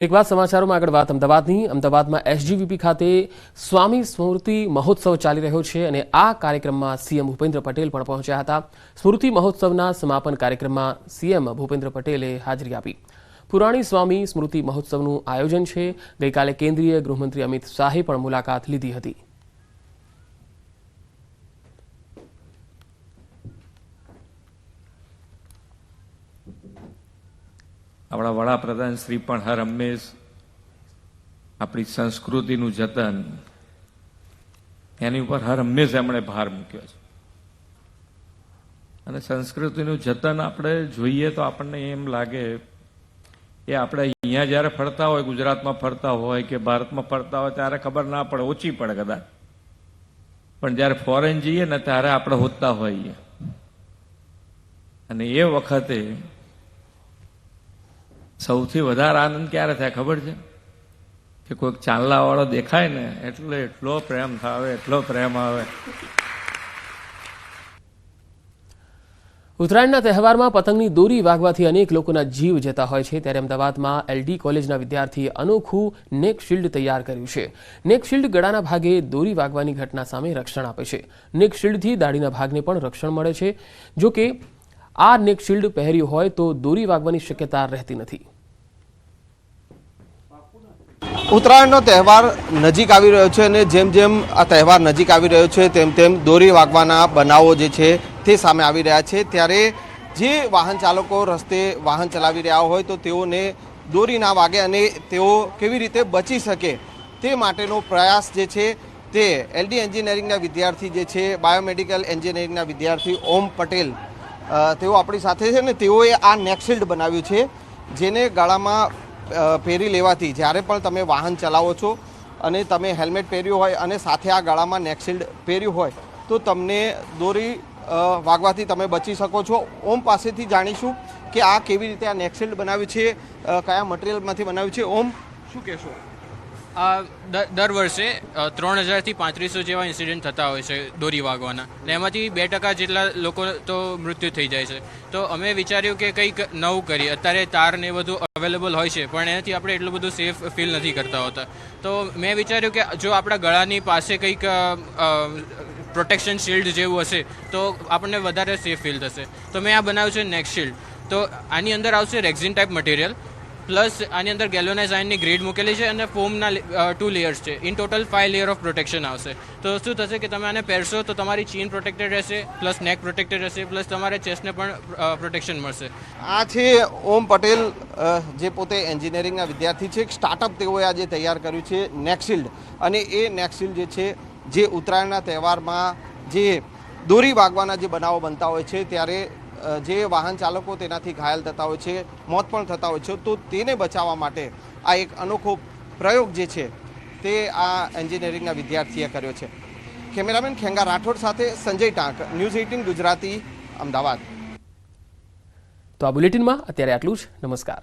એક વાત સમાચારોમાં આગળ વાત અમદાવાદમાં એસજીવીપી ખાતે સ્વામી સ્મૃતિ મહોત્સવ ચાલી રહ્યો છે અને આ કાર્યક્રમમાં સીએમ ભૂપેન્દ્ર પટેલ પણ પહોંચ્યા હતા। સ્મૃતિ મહોત્સવના સમાપન કાર્યક્રમમાં સીએમ ભૂપેન્દ્ર પટેલે હાજરી આપી। પુરાણી સ્વામી સ્મૃતિ મહોત્સવનું આયોજન છે। ગઈકાલે કેન્દ્રીય ગૃહમંત્રી અમિત શાહે પણ મુલાકાત લીધી હતી। આપણા વડાપ્રધાન શ્રી પણ હર હંમેશ આપણી સંસ્કૃતિનું જતન એની ઉપર હર હંમેશ એમણે ભાર મૂક્યો છે અને સંસ્કૃતિનું જતન આપણે જોઈએ તો આપણને એમ લાગે કે આપણે અહીંયા જ્યારે ફરતા હોય, ગુજરાતમાં ફરતા હોય કે ભારતમાં ફરતા હોય ત્યારે ખબર ના પડે, ઓછી પડે કદાચ, પણ જ્યારે ફોરેન જઈએ ને ત્યારે આપણે હોતા હોઈએ અને એ વખતે સૌથી વધારે આનંદ ક્યારે થાય ખબર છે? કે કોઈક ચાંદલા વાળો દેખાય ને એટલે એટલો પ્રેમ આવે, એટલો પ્રેમ આવે। ઉત્તરાયણના તહેવારમાં પતંગની દોરી વાગવાથી અનેક લોકોના જીવ જતા હોય છે, ત્યારે અમદાવાદમાં એલડી કોલેજના વિદ્યાર્થીએ અનોખું નેક શિલ્ડ તૈયાર કર્યું છે। નેક શિલ્ડ ગળાના ભાગે દોરી વાગવાની ઘટના સામે રક્ષણ આપે છે। નેક શિલ્ડથી દાઢીના ભાગને પણ રક્ષણ મળે છે। જો કે આ નેક શિલ્ડ પહેર્યું હોય તો દોરી વાગવાની શક્યતા રહેતી નથી। ઉત્તરાયણનો તહેવાર નજીક આવી રહ્યો છે અને જેમ જેમ આ તહેવાર નજીક આવી રહ્યો છે તેમ તેમ દોરી વાગવાના બનાવો જે છે તે સામે આવી રહ્યા છે। ત્યારે જે વાહન ચાલકો રસ્તે વાહન ચલાવી રહ્યા હોય તો તેઓને દોરી ના વાગે અને તેઓ કેવી રીતે બચી શકે તે માટેનો પ્રયાસ જે છે તે એલડી એન્જિનિયરિંગના વિદ્યાર્થી જે છે, બાયોમેડિકલ એન્જિનિયરિંગના વિદ્યાર્થી ઓમ પટેલ, તેઓ આપણી સાથે છે ને તેઓએ આ નેક શિલ્ડ બનાવ્યું છે, જેને ગળામાં પહેરી લેવાથી જ્યારે પણ તમે વાહન ચલાવો છો અને તમે હેલ્મેટ પહેર્યું હોય અને સાથે આ ગળામાં નેક શિલ્ડ પહેર્યું હોય તો તમને દોરી વાગવાથી તમે બચી શકો છો। ઓમ પાસેથી જાણીશું કે આ કેવી રીતે આ નેક શિલ્ડ બનાવ્યું છે, કયા મટીરિયલમાંથી બનાવ્યું છે। ઓમ, શું કહેશો? દર વર્ષે 3000થી 3500 જેવા ઇન્સિડન્ટ થતા હોય છે દોરી વાગવાના, ને એમાંથી 2% જેટલા લોકો તો મૃત્યુ થઈ જાય છે। તો અમે વિચાર્યું કે કંઈક નવું કરીએ। અત્યારે તાર ને બધું અવેલેબલ હોય છે પણ એનાથી આપણે એટલું બધું સેફ ફીલ નથી કરતા હોતા, તો મેં વિચાર્યું કે જો આપણા ગળાની પાસે કંઈક પ્રોટેક્શન શિલ્ડ જેવું હશે તો આપણને વધારે સેફ ફીલ થશે। તો મેં આ બનાવ્યું છે નેક શિલ્ડ। તો આની અંદર આવશે રેક્ઝિન ટાઈપ મટીરિયલ, પ્લસ આની અંદર ગેલ્વેનાઇઝ આયર્નની ગ્રેડ મૂકેલી છે અને ફોમના 2 લેયર્સ છે। In total 5 layer of protection આવશે। તો શું થશે કે તમે આને પહેરશો તો તમારી ચીન પ્રોટેક્ટેડ રહેશે, પ્લસ નેક પ્રોટેક્ટેડ રહેશે, પ્લસ તમારે ચેસ્ટને પણ પ્રોટેક્શન મળશે। આ છે ઓમ પટેલ, જે પોતે એન્જિનિયરિંગના વિદ્યાર્થી છે। એક સ્ટાર્ટઅપ તેઓએ આજે તૈયાર કર્યું છે નેક શિલ્ડ, અને એ નેક શિલ્ડ જે છે જે ઉત્તરાયણના તહેવારમાં જે દોરી વાગવાના જે બનાવો બનતા હોય છે ત્યારે જે વાહન ચાલકો તેનાથી ઘાયલ થતા હોય છે, મોત પણ થતા હોય છે, તો તેને બચાવવા માટે આ એક અનોખો પ્રયોગ જે છે તે આ એન્જિનિયરિંગના વિદ્યાર્થીએ કર્યો છે। કેમેરામેન ખેંગા રાઠોડ સાથે સંજય ટાંક, ન્યૂઝ 18 ગુજરાતી, અમદાવાદ। તો આ બુલેટિનમાં અત્યારે આટલું જ। નમસ્કાર।